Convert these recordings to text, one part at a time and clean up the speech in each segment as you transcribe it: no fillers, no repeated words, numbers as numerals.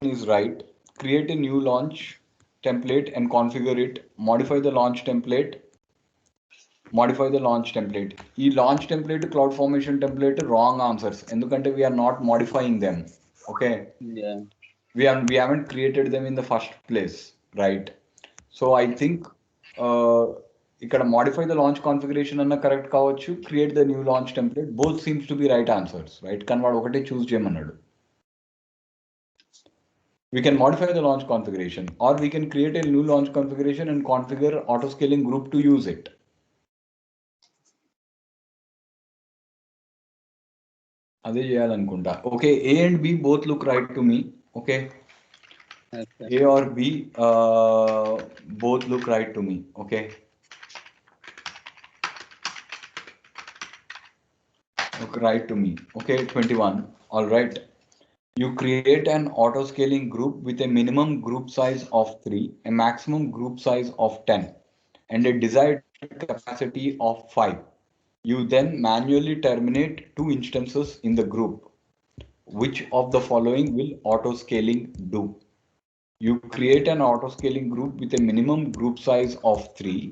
is right. Create a new launch template and configure it. Modify the launch template. Modify the launch template. ఈ launch template cloud formation template wrong answers. ఎందుకంటే we are not modifying them. Okay. Yeah. We haven't created them in the first place, right? So I think ఇక్కడ modify the launch configuration అన్న correct కావచ్చు, create the new launch template, both seems to be right answers, right? కానీ వాడు ఒకటే చూస్ చేయమన్నాడు. We can modify the launch configuration, or we can create a new launch configuration and configure auto scaling group to use it. అదే చేయాలనుకుంటా. Okay, A and B both look right to me. Okay. A or B both look right to me. Okay. Look right to me. Okay, 21. All right. You create an auto scaling group with a minimum group size of 3, a maximum group size of 10, and a desired capacity of 5. You then manually terminate 2 instances in the group. Which of the following will auto scaling do? You create an auto scaling group with a minimum group size of 3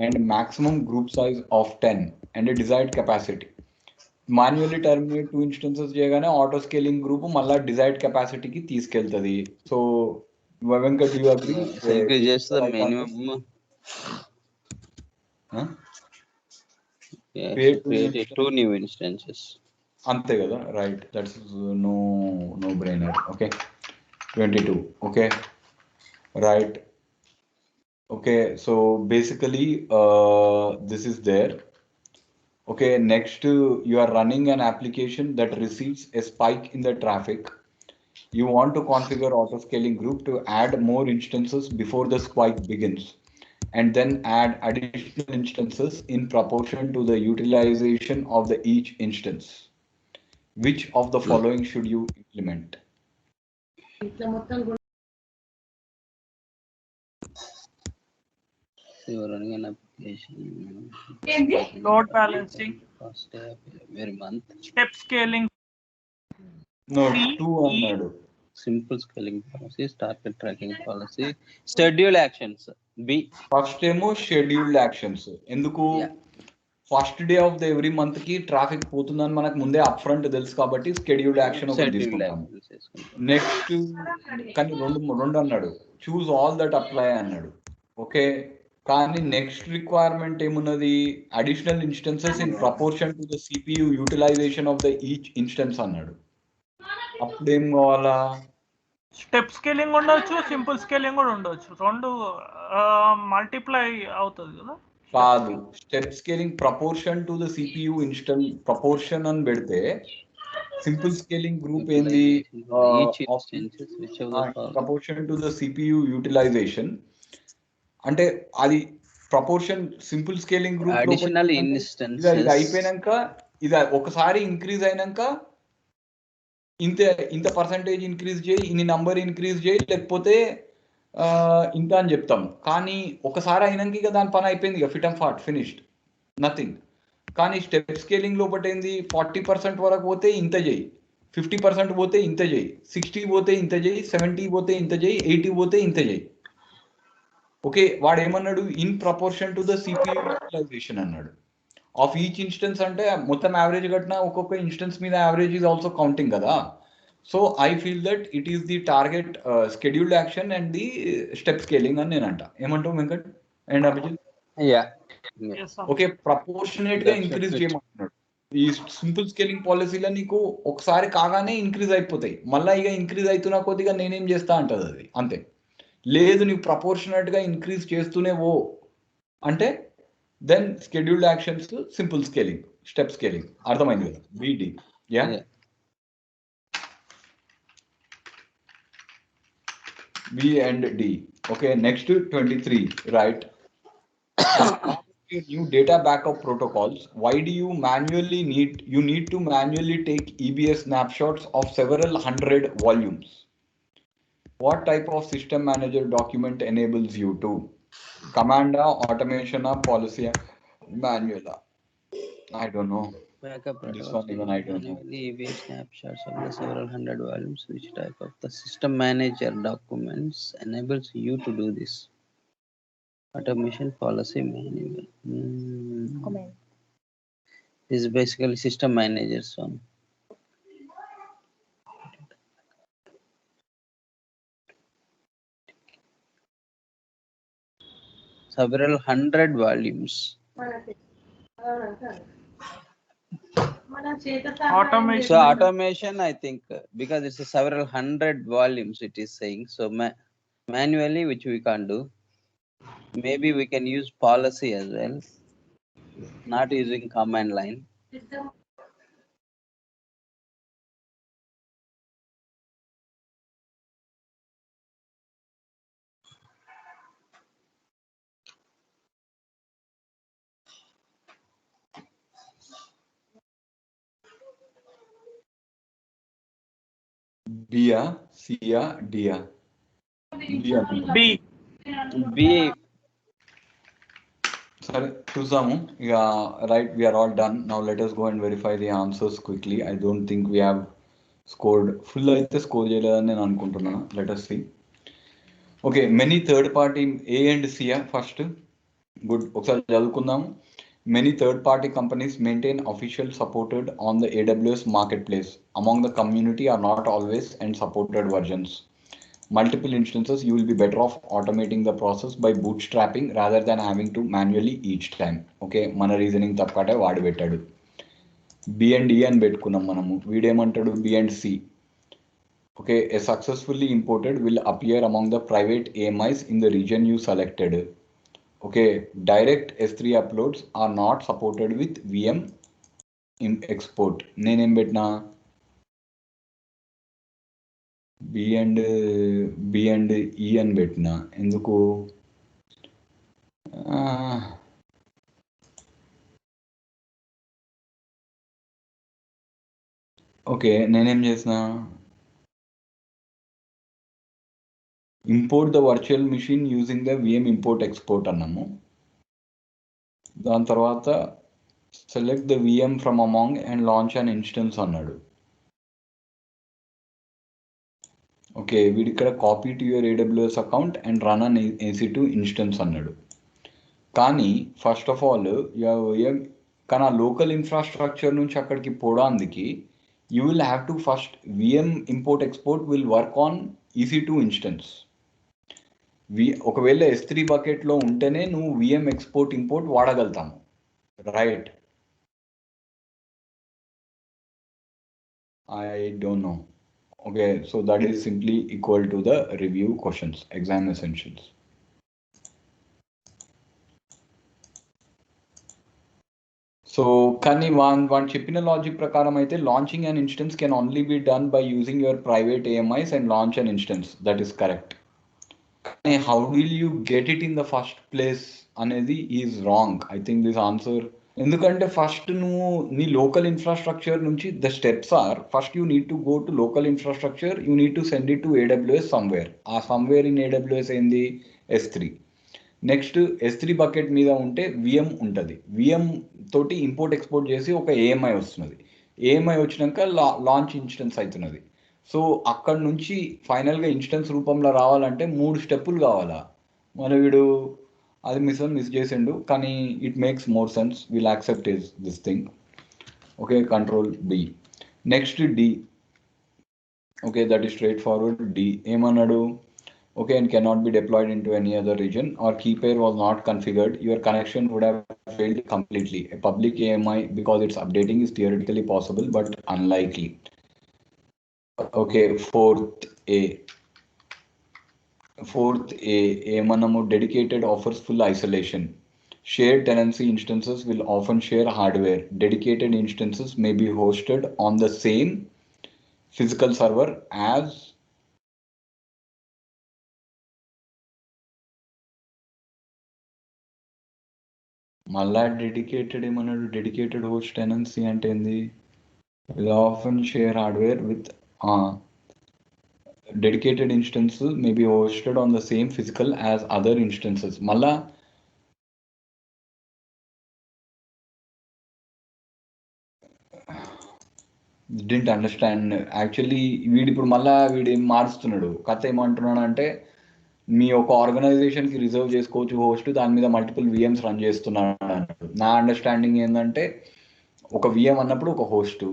and a maximum group size of 10 and a desired capacity. Manually terminate 2 instances చేయగానే auto scaling group మళ్ళీ desired కెపాసిటీకి తీసుకెళ్తుంది. So Venkat you agree? Just the minimum. Create 2 new instances. అంతే కదా, right? That's no brainer. Okay, 22. Okay, right. Okay, so basically this is there. Okay, next you are running an application that receives a spike in the traffic. You want to configure auto scaling group to add more instances before the spike begins, and then add additional instances in proportion to the utilization of the each instance. Which of the following should you implement? You are running an application. Load balancing. First every month. Step scaling. No, 2 అన్నాడు. Simple scaling policy, target tracking policy, schedule actions. B. First ఏమో scheduled actions. ఎందుకు? First day of the every month కి traffic పోతుందని మనకు ముందే up front తెలుసు కాబట్టి scheduled action ఒకటి తీసుకుంటాం. నెక్స్ట్ కానీ రెండు అన్నాడు, చూస్ ఆల్ దట్ అప్లై అన్నాడు. ఓకే, కానీ నెక్స్ట్ రిక్వైర్మెంట్ ఏమున్నది? Additional instances in proportion to the CPU utilization of the each instance అన్నాడు. అప్పుడు ఏం కావాలా? స్టెప్ స్కేలింగ్ ఉండొచ్చు, సింపుల్ స్కేలింగ్ కూడా ఉండొచ్చు, రెండు మల్టిప్లై అవుతుంది కదా. కాదు, step scaling proportion to the CPU install proportion అని పెడితే సింపుల్ స్కేలింగ్ గ్రూప్ ఏంది? Proportion to the CPU utilization అంటే అది ప్రపోర్షన్. సింపుల్ స్కేలింగ్ గ్రూప్ ఇది అయిపోయినాక ఇది ఒకసారి ఇంక్రీజ్ అయినాక ఇంత పర్సంటేజ్ ఇంక్రీజ్ చేయి, ఇన్ని నంబర్ ఇంక్రీజ్ చేయి, లేకపోతే ఇంత అని చెప్తాము. కానీ ఒకసారి అయినాక ఇక దాని పని అయిపోయింది, ఇక fit and fat finished, nothing. కానీ స్టెప్ స్కేలింగ్ లోపల ఏంది? 40% వరకు పోతే ఇంత చేయి, 50% పోతే ఇంత చేయి, 60 పోతే ఇంత చేయి, 70 పోతే ఇంత చేయి, 80 పోతే ఇంత చేయి. ఓకే, వాడు ఏమన్నాడు? In proportion to the CPU utilisation అన్నాడు. ఆఫ్ ఈచ్ ఇన్స్టెన్స్ అంటే మొత్తం యావరేజ్ కట్టినా ఒక్కొక్క ఇన్స్టెన్స్ మీద యావరేజ్ ఈజ్ ఆల్సో కౌంటింగ్ కదా. So I feel that it is the target scheduled action and the step scaling అని నేను అంట. ఏమంటావు Venkat and Abhijit? Okay, proportionate గా ఇంక్రీజ్ చేయమంటున్నాడు. ఈ సింపుల్ స్కేలింగ్ పాలసీలో నీకు ఒకసారి కాగానే ఇంక్రీజ్ అయిపోతాయి, మళ్ళీ ఇక ఇంక్రీజ్ అవుతున్నా కొద్దిగా నేనేం చేస్తా అంటది అది, అంతే. లేదు నీకు ప్రపోర్షనేట్ గా ఇంక్రీజ్ చేస్తూనే ఓ అంటే then scheduled actions, simple scaling, step scaling. అర్థమైంది కదా? B D. Yeah, B and D. Okay, next 23, right? New data backup protocols. Why do you need to manually take EBS snapshots of several hundred volumes? What type of system manager document enables you to? Command, automation, policy, manual? I don't know. Backup This one even I don't know. manually EVA snapshots of the several hundred volumes. Which type of the system manager documents enables you to do this? Automation policy manual. Comment. This is basically system managers one. Several hundred volumes. Automation. So automation, I think, because it's a several hundred volumes, it is saying. So manually, which we can't do. Maybe we can use policy as well, not using command line. బియా సియా డియా బియా B. B. సరే చూద్దాము ఇక right we are all done now let us go and verify the answers quickly. I don't think we have scored full అయితే score చేయలేదని నేను అనుకుంటున్నాను. Let us see. Okay many third party A and సియా first గుడ్ ఒకసారి చదువుకుందాము. Many third-party companies maintain official supported on the AWS marketplace. Among the community are not always and supported versions. Multiple instances, you will be better off automating the process by bootstrapping rather than having to manually each time. Okay, మన reasoning తప్పకటే వాడు పెట్టాడు. B and E అని పెట్టుకున్నాం మనము. వీడేమంటాడు B and C. Okay, a successfully imported will appear among the private AMIs in the region you selected. Okay, direct S3 uploads are not supported with VM in export. నేనేం పెట్టినా B and E అని పెట్టినా ఎందుకు okay నేనేం చేసిన import the virtual machine using the VM import export అన్నాము. దాని తర్వాత select the VM from among and launch an instance అన్నాడు. ఓకే వీడి ఇక్కడ copy to your AWS account and run an EC2 instance అన్నాడు. కానీ ఫస్ట్ ఆఫ్ ఆల్ కానీ ఆ లోకల్ ఇన్ఫ్రాస్ట్రక్చర్ నుంచి అక్కడికి పోవడానికి you will have to first VM import export will work on EC2 instance. ఒకవేళ S3 బకెట్లో ఉంటేనే నువ్వు విఎం ఎక్స్పోర్ట్ ఇంపోర్ట్ వాడగలుగుతాము, right? I don't know. Okay, so that is simply equal to the review questions, exam essentials. So కానీ one చెప్పిన logic ప్రకారం అయితే launching an instance can only be done by using your private AMIs and launch an instance. That is correct. కానీ how will you get it in the first place అనేది is wrong. I think this answer, ఎందుకంటే first నువ్వు నీ local infrastructure నుంచి the steps are first you need to go to local infrastructure, you need to send it to AWS somewhere. ఆ somewhere in AWS ఏంది? S3. Next S3 bucket మీద ఉంటే VM ఉంటుంది. VM తోటి import export చేసి ఒక AMI వస్తున్నది. AMI వచ్చినాక లాంచ్ ఇన్స్టెన్స్ అవుతున్నది. సో అక్కడ నుంచి ఫైనల్గా ఇన్స్టెన్స్ రూపంలో రావాలంటే 3 స్టెప్పులు కావాలా. మన వీడు అది మిస్ చేసిండు, కానీ it makes more sense. Will accept this thing. Okay, control B. Next D. Okay, that is straight forward. D ఏమన్నాడు? Okay, and cannot be deployed into any other region, or key pair was not configured, your connection would have failed completely. A public AMI, because it's updating, is theoretically possible but unlikely. Okay, fourth A మనము dedicated offers full isolation. Shared tenancy instances will often share hardware. Dedicated instances may be hosted on the same physical server as మళ్ళా dedicated ఏమన్నాడు? Dedicated host tenancy అంటే ఏంది? Will often share hardware with dedicated instance may be hosted on the same physical as other instances. మళ్ళా didn't understand actually. వీడు ఇప్పుడు మళ్ళా వీడు ఏం మారుస్తున్నాడు కథ, ఏమంటున్నాడు అంటే మీ ఒక ఆర్గనైజేషన్కి రిజర్వ్ చేసుకోవచ్చు హోస్ట్, దాని మీద మల్టిపుల్ విఎమ్స్ రన్ చేస్తున్నాడు అన్నాడు. నా అండర్స్టాండింగ్ ఏంటంటే ఒక విఎం అన్నప్పుడు ఒక హోస్ట్,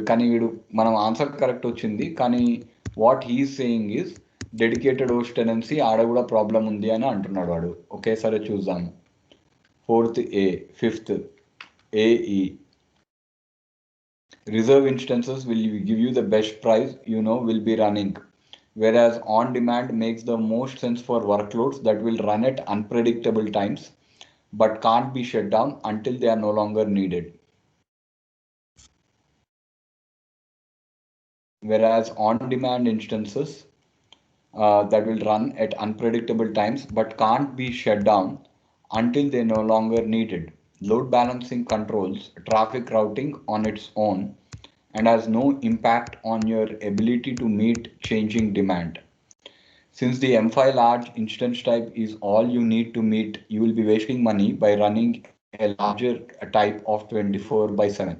కానీ వీడు మనం ఆన్సర్ కరెక్ట్ వచ్చింది, కానీ what he's saying is dedicated host tenancy ఆడ కూడా ప్రాబ్లం ఉంది అని అంటున్నాడు వాడు. ఓకే సరే చూద్దాం. 4th A, 5th AE. Reserve instances will give you the best price, will be running. Whereas on demand makes the most sense for workloads that will run at unpredictable times but can't be shut down until they are no longer needed. Whereas on demand instances that will run at unpredictable times but can't be shut down until they no longer needed. Load balancing controls traffic routing on its own and has no impact on your ability to meet changing demand. Since the M5 large instance type is all you need to meet, you will be wasting money by running a larger type of 24/7.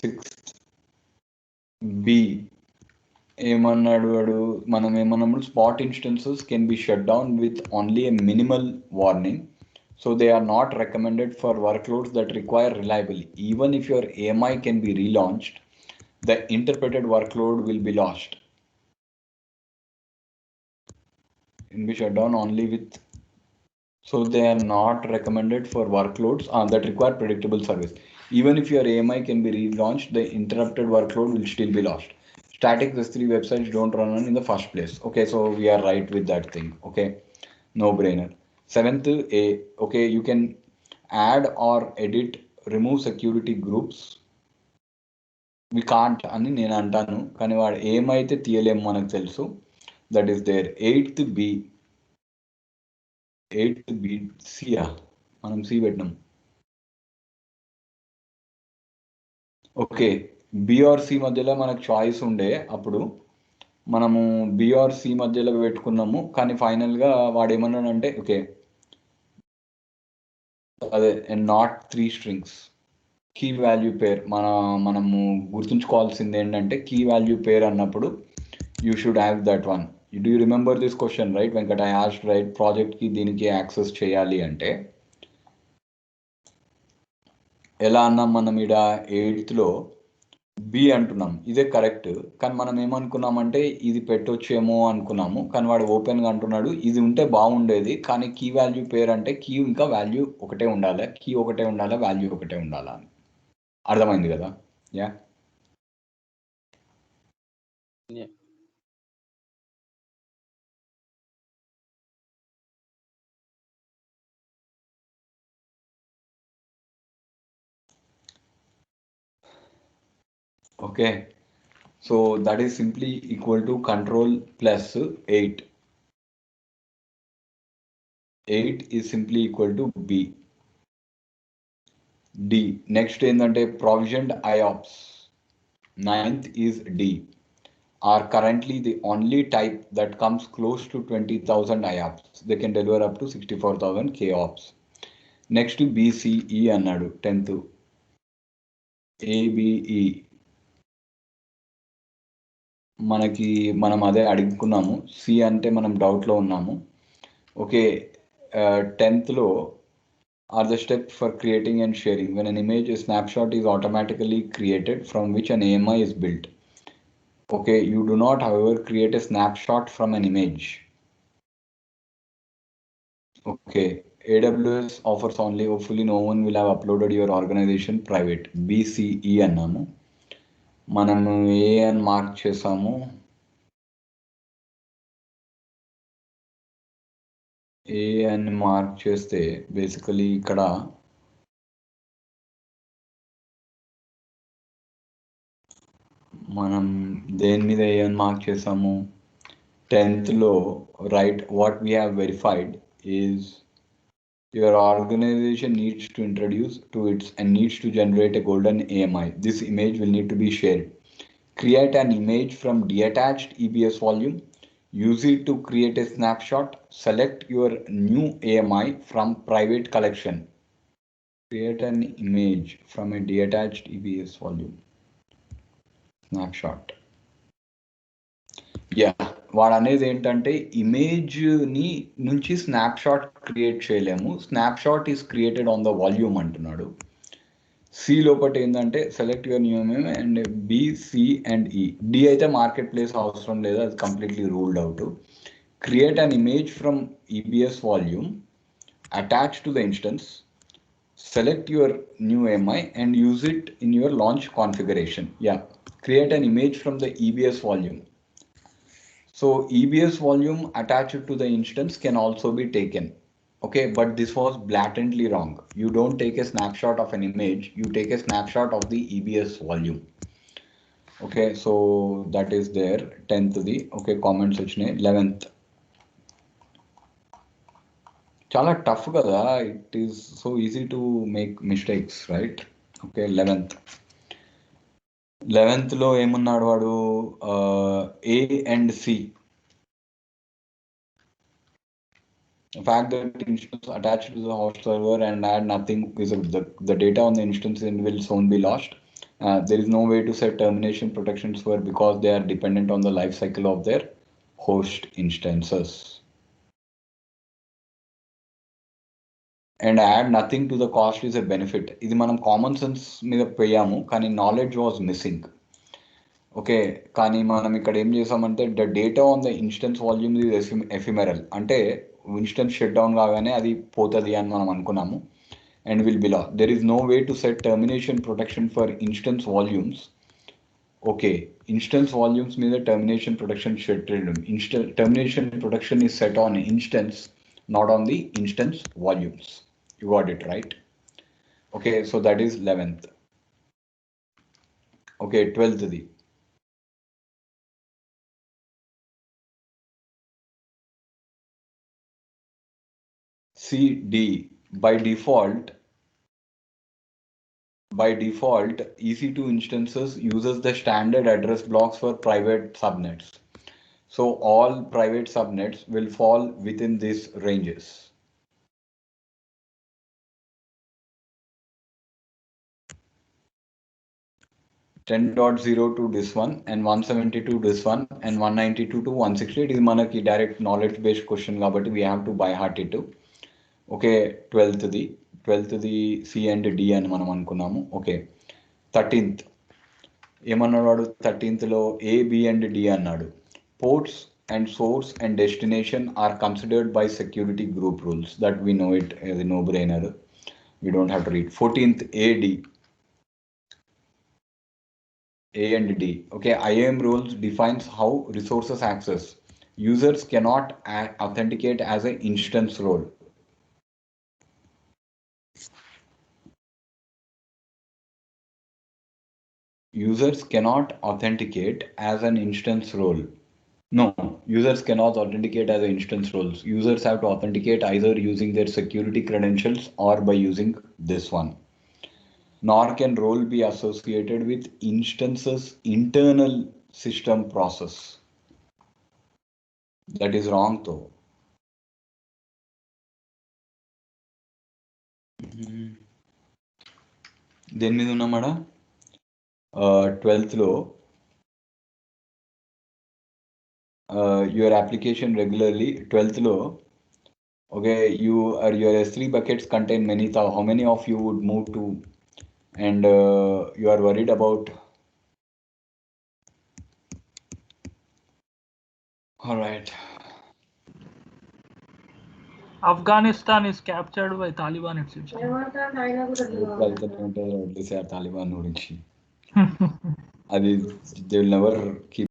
6th B. ఏమన్నాడు వాడు, మనం ఏమన్నాము, spot instances can be shut down with only a minimal warning. So they are not recommended for workloads that require reliability. Even if your AMI can be relaunched, the interpreted workload will be lost. Can be shut down only with, so they are not recommended for workloads that require predictable service. Even if your AMI can be relaunched, the interrupted workload will still be lost. Static S3 websites don't run in the first place. Okay, so we are right with that thing. Okay, no brainer. 7th A. Okay, you can add or edit, remove security groups. We can't అని నేను అంటాను, కానీ వాడు ఏమైతే తీయలేము మనకు తెలుసు. That is there. 8th B. 8th B సియా, మనం సి పెట్టినాం. ఓకే, బి ఆర్ సి మధ్యలో మనకు చాయిస్ ఉండే, అప్పుడు మనము బి ఆర్ సి మధ్యలో పెట్టుకున్నాము, కానీ ఫైనల్గా వాడు ఏమన్నాడంటే ఓకే అదే నాట్ 3 strings కీ వాల్యూ పేర్. మనము గుర్తుంచుకోవాల్సింది ఏంటంటే కీ వాల్యూ పేర్ అన్నప్పుడు you should have that one. Do you remember this question right Venkat? I asked right, ప్రాజెక్ట్కి దీనికి యాక్సెస్ చేయాలి అంటే ఎలా అన్నాం మనం? ఈడ 8th లో బి అంటున్నాం, ఇదే కరెక్ట్, కానీ మనం ఏమనుకున్నామంటే ఇది పెట్టొచ్చేమో అనుకున్నాము, కానీ వాడు ఓపెన్గా అంటున్నాడు ఇది ఉంటే బాగుండేది, కానీ కీ వాల్యూ పేర్ అంటే కీ ఇంకా వాల్యూ ఒకటే ఉండాలి, కీ ఒకటే ఉండాలి, వాల్యూ ఒకటే ఉండాలా అని. అర్థమైంది కదా? Yeah, okay. So that is simply equal to control plus 8. 8 is simply equal to B. D next ఏంటంటే provisioned IOPS. 9th is D. Are currently the only type that comes close to 20,000 IOPS. They can deliver up to 64,000 KOPS. Next to BCE అన్నాడు 10th. ABE మనం అదే అడుగుకున్నాము. C అంటే మనం డౌట్లో ఉన్నాము. Okay, 10th లో are the steps for creating and sharing. When an image, a snapshot is automatically created from which an AMI is built. Okay, you do not, however, create a snapshot from an image. Okay, AWS offers only, hopefully no one will have uploaded your organization private. BCE అన్నాము, మనము ఏ అని mark చేసాము. ఏ అని mark చేస్తే basically ఇక్కడ మనం దేని మీద ఏ అని మార్క్ చేసాము? 10th లో right, what we have verified is your organization needs to introduce to its and needs to generate a golden AMI. This image will need to be shared. Create an image from detached EBS volume. Use it to create a snapshot. Select your new AMI from private collection. Create an image from a detached EBS volume. Snapshot. Yeah వాడు అనేది ఏంటంటే image ని నుంచి snapshot create చేయలేము, snapshot is created on the volume అంటున్నాడు. C లోపల ఏంటంటే select your new name and B, C and E. D అయితే మార్కెట్ ప్లేస్ అవసరం లేదు, అది completely ruled out. Create an image from EBS volume, attach to the instance, select your new MI and use it in your launch configuration. Yeah, create an image from the EBS volume. So EBS volume attached to the instance can also be taken. Okay, but this was blatantly wrong. You don't take a snapshot of an image, you take a snapshot of the EBS volume. Okay, so that is there. 10th the okay comment section. 11th చాలా tough కదా, it is so easy to make mistakes, right? Okay 11th లో ఏమన్నాడు వాడు? A and C. fact that instance attached to the host server and add nothing is the data on the instance will soon be lost. There is no way to set termination protections for because they are dependent on the life cycle of their host instances. And add nothing to the cost is a benefit. ఇది మనం common sense మీద పోయాము కానీ knowledge was missing. Okay, కానీ మనం ఇక్కడ ఏం చేసామంటే the data on the instance volume is ephemeral, అంటే ఇన్స్టెన్స్ షట్ డౌన్ కాగానే అది పోతుంది అని మనం అనుకున్నాము. అండ్ విల్ బిలా there is no way to set termination protection for instance volumes. Okay, instance volumes మీద termination protection shut termination protection is set on instance, not on the instance volumes. You got it right. Okay, so that is 11th. Okay, 12th the CD. By default EC2 instances uses the standard address blocks for private subnets. So all private subnets will fall within these ranges. 10.0 to this one and 172 this one and 192 to 160. It is manaki direct knowledge based question kabatti we have to by heart it. Okay, 12th the C and D అని మనం అనుకున్నాము. Okay 13th ఏమన్నాడు? 13th లో A, B and D అన్నాడు. Ports and source and destination are considered by security group rules. That we know it as a no-brainer. We don't have to read. 14th AD. A and D. Okay, IAM rules defines how resources access. Users cannot authenticate as an instance role. Users cannot authenticate as an instance role. No, users cannot authenticate as an instance roles. Users have to authenticate either using their security credentials or by using this one. Nor can role be associated with instances internal system process. That is wrong though. దేని మీద ఉన్నామాడా? 12th లో your application regularly. 12th లో okay, your S3 buckets contain many. How many of you would move to and you are worried about? All right. Afghanistan is captured by Taliban, it seems. Taliban గురించి అది they will never keep